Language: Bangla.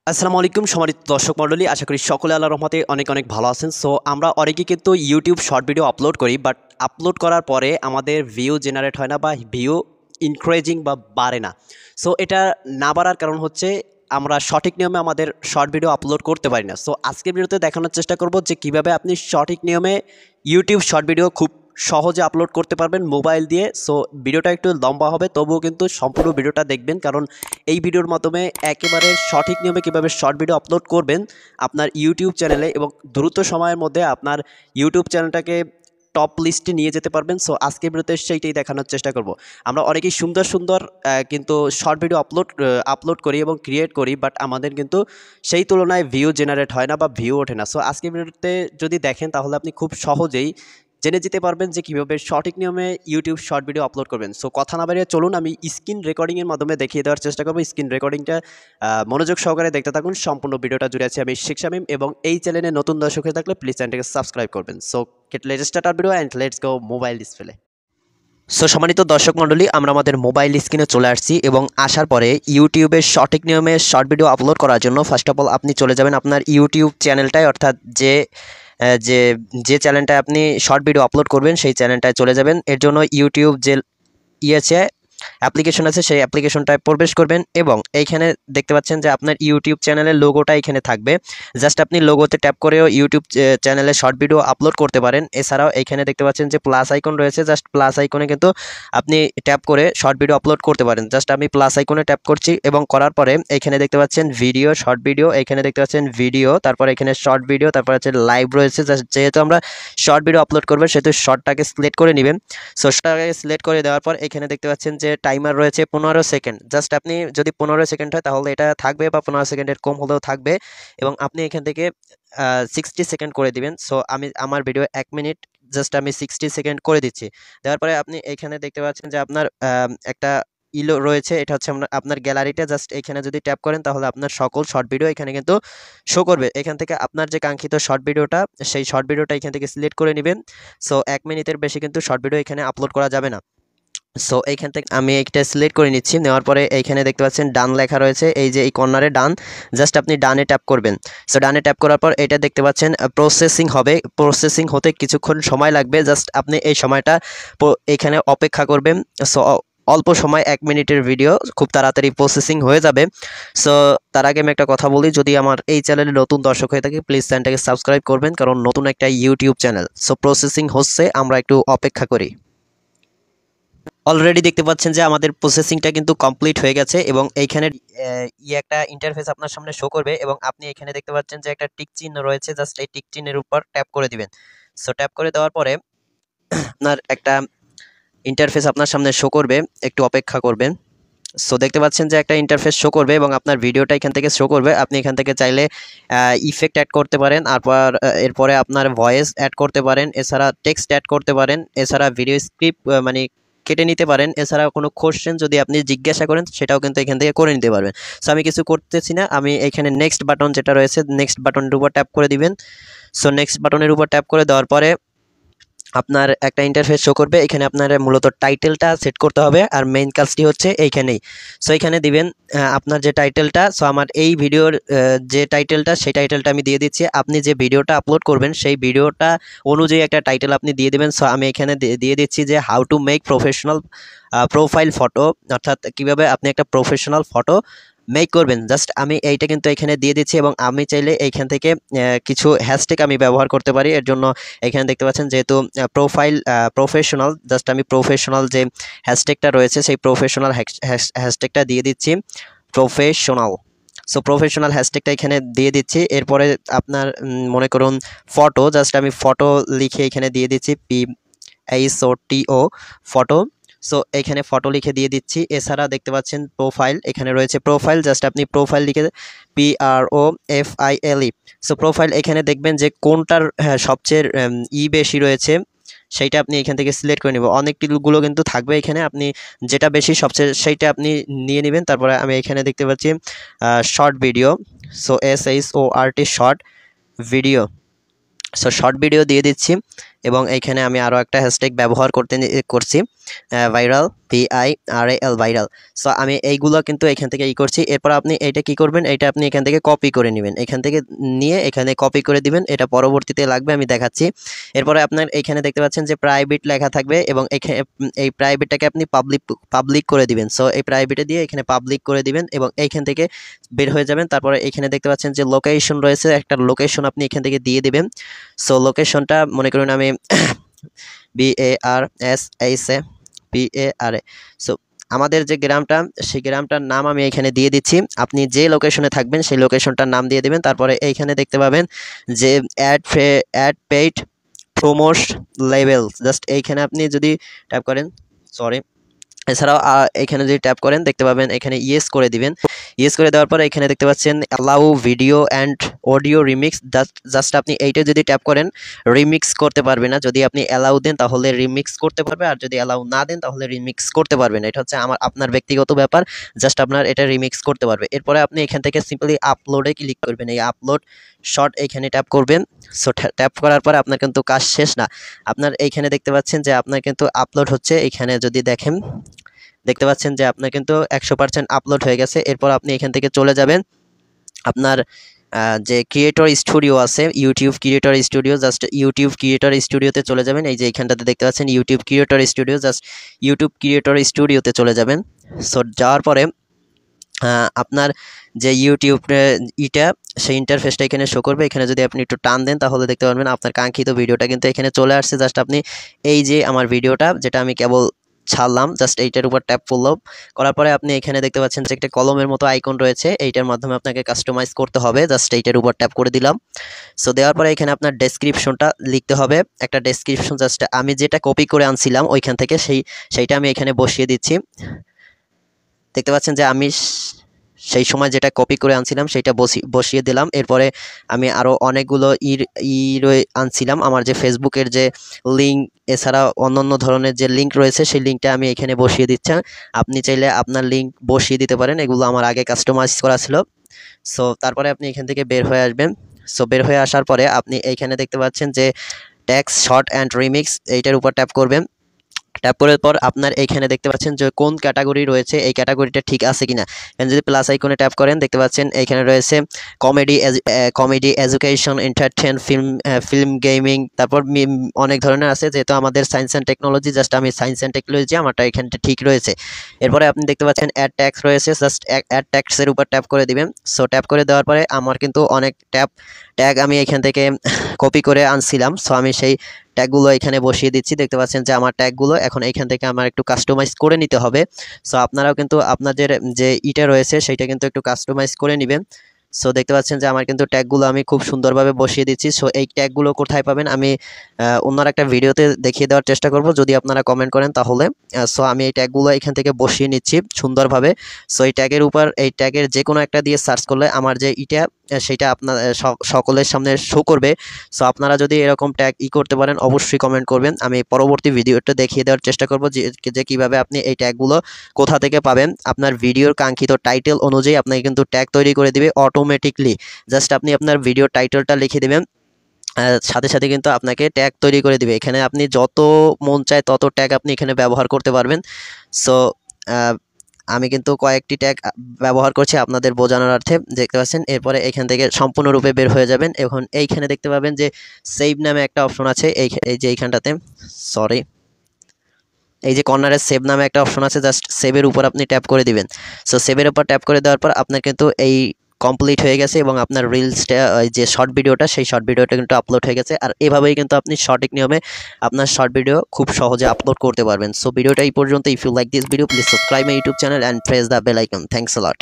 আসসালামু আলাইকুম সম্মানিত দর্শক মণ্ডলী, আশা করি সকলে আল্লাহর রহমতে অনেক অনেক ভালো আছেন। সো আমরা অনেকেই কিন্তু ইউটিউব শর্ট ভিডিও আপলোড করি, বাট আপলোড করার পরে আমাদের ভিউ জেনারেট হয় না বা ভিউ ইনক্রিজিং বা বাড়ে না। সো এটা না বাড়ার কারণ হচ্ছে আমরা সঠিক নিয়মে আমাদের শর্ট ভিডিও আপলোড করতে পারি না। সো আজকের ভিডিওতে দেখানোর চেষ্টা করব যে কীভাবে আপনি সঠিক নিয়মে ইউটিউব শর্ট ভিডিও খুব সহজে আপলোড করতে পারবেন মোবাইল দিয়ে। সো ভিডিওটা একটু লম্বা হবে, তবুও কিন্তু সম্পূর্ণ ভিডিওটা দেখবেন, কারণ এই ভিডিওর মাধ্যমে একেবারে সঠিক নিয়মে কীভাবে শর্ট ভিডিও আপলোড করবেন আপনার ইউটিউব চ্যানেলে এবং দ্রুত সময়ের মধ্যে আপনার ইউটিউব চ্যানেলটাকে টপ লিস্টে নিয়ে যেতে পারবেন। সো আজকের ভিডিওতে সেইটাই দেখানোর চেষ্টা করব। আমরা অনেকেই সুন্দর সুন্দর কিন্তু শর্ট ভিডিও আপলোড করি এবং ক্রিয়েট করি, বাট আমাদের কিন্তু সেই তুলনায় ভিউ জেনারেট হয় না বা ভিউ ওঠে না। সো আজকের ভিডিওতে যদি দেখেন তাহলে আপনি খুব সহজেই জেনে যেতে পারবেন যে কীভাবে সঠিক নিয়মে ইউটিউব শর্ট ভিডিও আপলোড করবেন। সো কথা না বাড়িয়ে চলুন আমি স্ক্রিন রেকর্ডিংয়ের মাধ্যমে দেখিয়ে দেওয়ার চেষ্টা করবো। স্ক্রিন রেকর্ডিংটা মনোযোগ সহকারে দেখতে থাকুন। সম্পূর্ণ ভিডিওটা জুড়ে আছে আমি শেখ শামীম, এবং এই চ্যানেলে নতুন দর্শক হয়ে থাকলে প্লিজ চ্যানেলটাকে সাবস্ক্রাইব করবেন। So let's start our video and let's go mobile display. So সম্মানিত দর্শক মণ্ডলী, আমরা আমাদের মোবাইল স্ক্রিনে চলে আসছি এবং আসার পরে ইউটিউবের সঠিক নিয়মে শর্ট ভিডিও আপলোড করার জন্য ফার্স্ট অফ অল আপনি চলে যাবেন আপনার ইউটিউব চ্যানেলটায়, অর্থাৎ যে যে চ্যানেলটায় আপনি শর্ট ভিডিও আপলোড করবেন সেই চ্যানেলটায় চলে যাবেন। এর জন্য ইউটিউব যে আছে অ্যাপ্লিকেশন আছে, সেই অ্যাপ্লিকেশনটায় প্রবেশ করবেন এবং এইখানে দেখতে পাচ্ছেন যে আপনার ইউটিউব চ্যানেলের লোগোটা এখানে থাকবে। জাস্ট আপনি লোগোতে ট্যাপ করেও ইউটিউব চ্যানেলে শর্ট ভিডিও আপলোড করতে পারেন। এছাড়াও এখানে দেখতে পাচ্ছেন যে প্লাস আইকন রয়েছে, জাস্ট প্লাস আইকনে কিন্তু আপনি ট্যাপ করে শর্ট ভিডিও আপলোড করতে পারেন। জাস্ট আমি প্লাস আইকনে ট্যাপ করছি এবং করার পরে এখানে দেখতে পাচ্ছেন ভিডিও, শর্ট ভিডিও, এখানে দেখতে পাচ্ছেন ভিডিও, তারপরে এখানে শর্ট ভিডিও, তারপর হচ্ছে লাইভ রয়েছে। জাস্ট যেহেতু আমরা শর্ট ভিডিও আপলোড করবো সেহেতু শর্টটাকে সিলেক্ট করে নেবেন। সো শর্টটাকে সিলেক্ট করে দেওয়ার পর এখানে দেখতে পাচ্ছেন যে টাইমার রয়েছে 15 সেকেন্ড। জাস্ট আপনি যদি 15 সেকেন্ড হয় তাহলে এটা থাকবে, বা 15 সেকেন্ডের কম হলেও থাকবে, এবং আপনি এখান থেকে 60 সেকেন্ড করে দিবেন। সো আমার ভিডিও 1 মিনিট, জাস্ট আমি 60 সেকেন্ড করে দিচ্ছি। দেওয়ার পরে আপনি এখানে দেখতে পাচ্ছেন যে আপনার একটা ইলো রয়েছে, এটা হচ্ছে আপনার গ্যালারিটা। জাস্ট এখানে যদি ট্যাপ করেন তাহলে আপনার সকল শর্ট ভিডিও এখানে কিন্তু শো করবে। এখান থেকে আপনার যে কাঙ্ক্ষিত শর্ট ভিডিওটা, সেই শর্ট ভিডিওটা এখান থেকে সিলেক্ট করে নেবেন। সো 1 মিনিটের বেশি কিন্তু শর্ট ভিডিও এখানে আপলোড করা যাবে না। সো এইখান থেকে আমি এইটা সিলেক্ট করে নিচ্ছি। নেওয়ার পরে এইখানে দেখতে পাচ্ছেন ডান লেখা রয়েছে, এই যে এই কর্নারে ডান, জাস্ট আপনি ডানে ট্যাপ করবেন। সো ডানে ট্যাপ করার পর এটা দেখতে পাচ্ছেন প্রসেসিং হবে। প্রসেসিং হতে কিছুক্ষণ সময় লাগবে, জাস্ট আপনি এই সময়টা এখানে অপেক্ষা করবেন। সো অল্প সময় 1 মিনিটের ভিডিও খুব তাড়াতাড়ি প্রসেসিং হয়ে যাবে। সো তার আগে আমি একটা কথা বলি, যদি আমার এই চ্যানেলে নতুন দর্শক হয়ে থাকে প্লিজ চ্যানেলটাকে সাবস্ক্রাইব করবেন, কারণ নতুন একটা ইউটিউব চ্যানেল। সো প্রসেসিং হচ্ছে, আমরা একটু অপেক্ষা করি। অলরেডি দেখতে পাচ্ছেন যে আমাদের প্রসেসিংটা কিন্তু কমপ্লিট হয়ে গেছে এবং এইখানে একটা ইন্টারফেস আপনার সামনে শো করবে এবং আপনি এখানে দেখতে পাচ্ছেন যে একটা টিক চিহ্ন রয়েছে। জাস্ট এই টিক চিহ্নের উপর ট্যাপ করে দিবেন। সো ট্যাপ করে দেওয়ার পরে আপনার একটা ইন্টারফেস আপনার সামনে শো করবে, একটু অপেক্ষা করবেন। সো দেখতে পাচ্ছেন যে একটা ইন্টারফেস শো করবে এবং আপনার ভিডিওটা এখান থেকে শো করবে। আপনি এখান থেকে চাইলে ইফেক্ট অ্যাড করতে পারেন, এরপরে আপনার ভয়েস অ্যাড করতে পারেন, এছাড়া টেক্সট অ্যাড করতে পারেন, এছাড়া ভিডিও স্ক্রিপ্ট মানে কেটে নিতে পারেন, এছাড়া কোনো কোশ্চেন যদি আপনি জিজ্ঞাসা করেন সেটাও কিন্তু এখান থেকে করে নিতে পারবেন। সো আমি কিছু করতেছি না, আমি এখানে নেক্সট বাটন যেটা রয়েছে, নেক্সট বাটনের উপর ট্যাপ করে দিবেন। সো নেক্সট বাটনের উপর ট্যাপ করে দেওয়ার পরে আপনার একটা ইন্টারফেস শো করবে। এখানে আপনার মূলত টাইটেলটা সেট করতে হবে, আর মেইন কাজটি হচ্ছে এইখানেই। সো এখানে দিবেন আপনার যে টাইটেলটা। সো আমার এই ভিডিওর যে টাইটেলটা, সেই টাইটেলটা আমি দিয়ে দিচ্ছি। আপনি যে ভিডিওটা আপলোড করবেন সেই ভিডিওটা অনুযায়ী একটা টাইটেল আপনি দিয়ে দেবেন। সো আমি এখানে দিয়ে দিচ্ছি যে how to make professional profile photo, অর্থাৎ কীভাবে আপনি একটা প্রফেশনাল ফটো মেক করবেন। জাস্ট আমি এইটা কিন্তু এখানে দিয়ে দিচ্ছি এবং আমি চাইলে এইখান থেকে কিছু হ্যাশট্যাগ আমি ব্যবহার করতে পারি। এর জন্য এখানে দেখতে পাচ্ছেন যেহেতু প্রফেশনাল, জাস্ট আমি প্রফেশনাল যে হ্যাশট্যাগটা রয়েছে সেই প্রফেশনাল হ্যাশট্যাগটা দিয়ে দিচ্ছি, প্রফেশনাল। সো প্রফেশনাল হ্যাশট্যাগটা এখানে দিয়ে দিচ্ছি। এরপরে আপনার মনে করুন ফটো, জাস্ট আমি ফটো লিখে এখানে দিয়ে দিচ্ছি, PHOTO ফটো। সো এখানে ফটো লিখে দিয়ে দিচ্ছি। এছাড়া দেখতে পাচ্ছেন প্রোফাইল, এখানে রয়েছে প্রোফাইল, জাস্ট আপনি প্রোফাইল লিখে PROFILE। সো প্রোফাইল এখানে দেখবেন যে কোনটার সবচেয়ে বেশি রয়েছে সেইটা আপনি এখান থেকে সিলেক্ট করে নেব। অনেকগুলো কিন্তু থাকবে, এখানে আপনি যেটা বেশি সবচেয়ে সেইটা আপনি নিয়ে নেবেন। তারপরে আমি এখানে দেখতে পাচ্ছি short video, so SHORT short video. So short video দিয়ে দিচ্ছি। এবং এইখানে আমি আরও একটা হ্যাশট্যাগ ব্যবহার করছি ভাইরাল, VIRAL ভাইরাল। সো আমি এইগুলো কিন্তু এখান থেকে করছি। এরপর আপনি এইটা কি করবেন, এইটা আপনি এখান থেকে কপি করে নেবেন, এখান থেকে নিয়ে এখানে কপি করে দিবেন, এটা পরবর্তীতে লাগবে, আমি দেখাচ্ছি। এরপরে আপনার এইখানে দেখতে পাচ্ছেন যে প্রাইভেট লেখা থাকবে এবং এই প্রাইভেটটাকে আপনি পাবলিক করে দিবেন। সো এই প্রাইভেটে দিয়ে এখানে পাবলিক করে দিবেন এবং এইখান থেকে বের হয়ে যাবেন। তারপরে এখানে দেখতে পাচ্ছেন যে লোকেশন রয়েছে, একটা লোকেশন আপনি এখান থেকে দিয়ে দিবেন। সো লোকেশনটা মনে করুন আমি BARSAPARA। সো আমাদের যে গ্রামটা, সেই গ্রামটার নাম আমি এখানে দিয়ে দিচ্ছি। আপনি যে লোকেশনে থাকবেন সেই লোকেশনটার নাম দিয়ে দেবেন। তারপরে এইখানে দেখতে পাবেন যে ad paid promote level, just এইখানে আপনি যদি ট্যাপ করেন, সরি, এছাড়াও এখানে যদি ট্যাপ করেন দেখতে পাবেন এখানে ইয়েস করে দিবেন। ইয়েস করে দেওয়ার পরে এখানে দেখতে পাচ্ছেন allow video and audio remix, just আপনি এইটা যদি ট্যাপ করেন রিমিক্স করতে পারবে না। যদি আপনি অ্যালাউ দেন তাহলে রিমিক্স করতে পারবে, আর যদি অ্যালাউ না দেন তাহলে রিমিক্স করতে পারবে না। এটা হচ্ছে আপনার ব্যক্তিগত ব্যাপার, জাস্ট আপনার এটা রিমিক্স করতে পারবে। এরপরে আপনি এখান থেকে সিম্পলি আপলোডে ক্লিক করবেন, এই আপলোড শর্ট এইখানে ট্যাপ করবেন। সো ট্যাপ করার পরে আপনার কিন্তু কাজ শেষ না, আপনার এইখানে দেখতে পাচ্ছেন যে আপনার কিন্তু আপলোড হচ্ছে। এইখানে যদি দেখেন দেখতে পাচ্ছেন যে আপনার কিন্তু 100% আপলোড হয়ে গেছে। এরপর আপনি এখান থেকে চলে যাবেন আপনার যে ক্রিয়েটর স্টুডিও আছে, YouTube creator studio, just YouTube creator স্টুডিওতে চলে যাবেন। এই যে এইখানটাতে দেখতে পাচ্ছেন YouTube creator studio, just YouTube creator স্টুডিওতে চলে যাবেন। সো যাওয়ার পরে আপনার যে ইউটিউব সেই ইন্টারফেসটা এখানে শো করবে। এখানে যদি আপনি একটু টান দেন তাহলে দেখতে পারবেন আপনার কাঙ্ক্ষিত ভিডিওটা কিন্তু এখানে চলে আসছে। জাস্ট আপনি এই যে আমার ভিডিওটা যেটা আমি কেবল ছাড়লাম, জাস্ট এইটার উপর ট্যাপ করলাম, করার পরে আপনি এখানে দেখতে পাচ্ছেন যে একটা কলমের মতো আইকন রয়েছে, এইটার মাধ্যমে আপনাকে কাস্টমাইজ করতে হবে। জাস্ট এইটার উপর ট্যাপ করে দিলাম। সো দেওয়ার পরে এখানে আপনার ডেসক্রিপশনটা লিখতে হবে, একটা ডেসক্রিপশন, জাস্ট আমি যেটা কপি করে আনছিলাম ওইখান থেকে সেইটা আমি এখানে বসিয়ে দিচ্ছি। দেখতে পাচ্ছেন যে আমি সেই সময় যেটা কপি করে আনছিলাম সেটা বসিয়ে দিলাম। এরপরে আমি আরও অনেকগুলো আনছিলাম, আমার যে ফেসবুকের যে লিঙ্ক, এছাড়া অন্যান্য ধরনের যে লিঙ্ক রয়েছে সেই লিঙ্কটা আমি এখানে বসিয়ে দিচ্ছি। আপনি চাইলে আপনার লিঙ্ক বসিয়ে দিতে পারেন, এগুলো আমার আগে কাস্টমাইজ করা ছিল। সো তারপরে আপনি এখান থেকে বের হয়ে আসবেন। সো বের হয়ে আসার পরে আপনি এইখানে দেখতে পাচ্ছেন যে টেক্সট শর্ট অ্যান্ড রিমিক্স, এইটার উপর ট্যাপ করবেন। ট্যাপ করার পর আপনার এইখানে দেখতে পাচ্ছেন যে কোন ক্যাটাগরি রয়েছে, এই ক্যাটাগরিটা ঠিক আছে কিনা। এখানে যদি প্লাস আইকনে ট্যাপ করেন দেখতে পাচ্ছেন এইখানে রয়েছে comedy, education, entertain, film, gaming, তারপর অনেক ধরনের আছে। যেহেতু আমাদের সায়েন্স অ্যান্ড টেকনোলজি, জাস্ট আমি সায়েন্স অ্যান্ড টেকনোলজি, আমারটা এখানটা ঠিক রয়েছে। এরপরে আপনি দেখতে পাচ্ছেন অ্যাড ট্যাক্স রয়েছে, জাস্ট অ্যাড ট্যাক্সের উপর ট্যাপ করে দিবেন। সো ট্যাপ করে দেওয়ার পরে আমার কিন্তু অনেক ট্যাগ আমি এখান থেকে কপি করে আনছিলাম। সো আমি সেই ট্যাগগুলো এখানে বসিয়ে দিচ্ছি। দেখতে পাচ্ছেন যে আমার ট্যাগগুলো এখন এইখান থেকে আমার একটু কাস্টমাইজ করে নিতে হবে। সো আপনারাও কিন্তু আপনাদের যে ইটা রয়েছে সেইটা কিন্তু একটু কাস্টমাইজ করে নেবেন। সো দেখতে পাচ্ছেন যে আমার কিন্তু ট্যাগগুলো আমি খুব সুন্দরভাবে বসিয়ে দিচ্ছি। সো এই ট্যাগগুলো কোথায় পাবেন আমি অন্য একটা ভিডিওতে দেখিয়ে দেওয়ার চেষ্টা করব, যদি আপনারা কমেন্ট করেন তাহলে। সো আমি এই ট্যাগগুলো এখান থেকে বসিয়ে নিচ্ছি সুন্দরভাবে। সো এই ট্যাগের উপর, এই ট্যাগের যে কোনো একটা দিয়ে সার্চ করলে আমার যে ইটা সেটা আপনার সকলের সামনে শো করবে। সো আপনারা যদি এরকম ট্যাগ করতে পারেন অবশ্যই কমেন্ট করবেন, আমি পরবর্তী ভিডিওটা দেখিয়ে দেওয়ার চেষ্টা করব যে কীভাবে আপনি এই ট্যাগগুলো কোথা থেকে পাবেন। আপনার ভিডিওর কাঙ্ক্ষিত টাইটেল অনুযায়ী আপনাকে কিন্তু ট্যাগ তৈরি করে দিবে অটোমেটিকলি। জাস্ট আপনি আপনার ভিডিওর টাইটেলটা লিখে দেবেন, সাথে সাথে কিন্তু আপনাকে ট্যাগ তৈরি করে দিবে। এখানে আপনি যত মন চায় তত ট্যাগ আপনি এখানে ব্যবহার করতে পারবেন। সো আমি কিন্তু কয়েকটি ট্যাগ ব্যবহার করছি আপনাদের বোঝানোর অর্থে, দেখতে পাচ্ছেন। এরপরে এখান থেকে সম্পূর্ণরূপে বের হয়ে যাবেন। এখন এইখানে দেখতে পাবেন যে সেভ নামে একটা অপশন আছে, এই যে এইখানটাতে, সরি, এই যে কর্নারে সেভ নামে একটা অপশন আছে, জাস্ট সেভের উপর আপনি ট্যাপ করে দিবেন। সো সেভের উপর ট্যাপ করে দেওয়ার পর আপনার কিন্তু এই কমপ্লিট হয়ে গেছে এবং আপনার রিলসটা, যে শর্ট ভিডিওটা, সেই শর্ট ভিডিওটা কিন্তু আপলোড হয়ে গেছে। আর এভাবেই কিন্তু আপনি সঠিক নিয়মে আপনার শর্ট ভিডিও খুব সহজে আপলোড করতে পারবেন। সো ভিডিওটা এই পর্যন্ত। If you like this video please subscribe my YouTube channel and press the bell icon. Thanks a lot.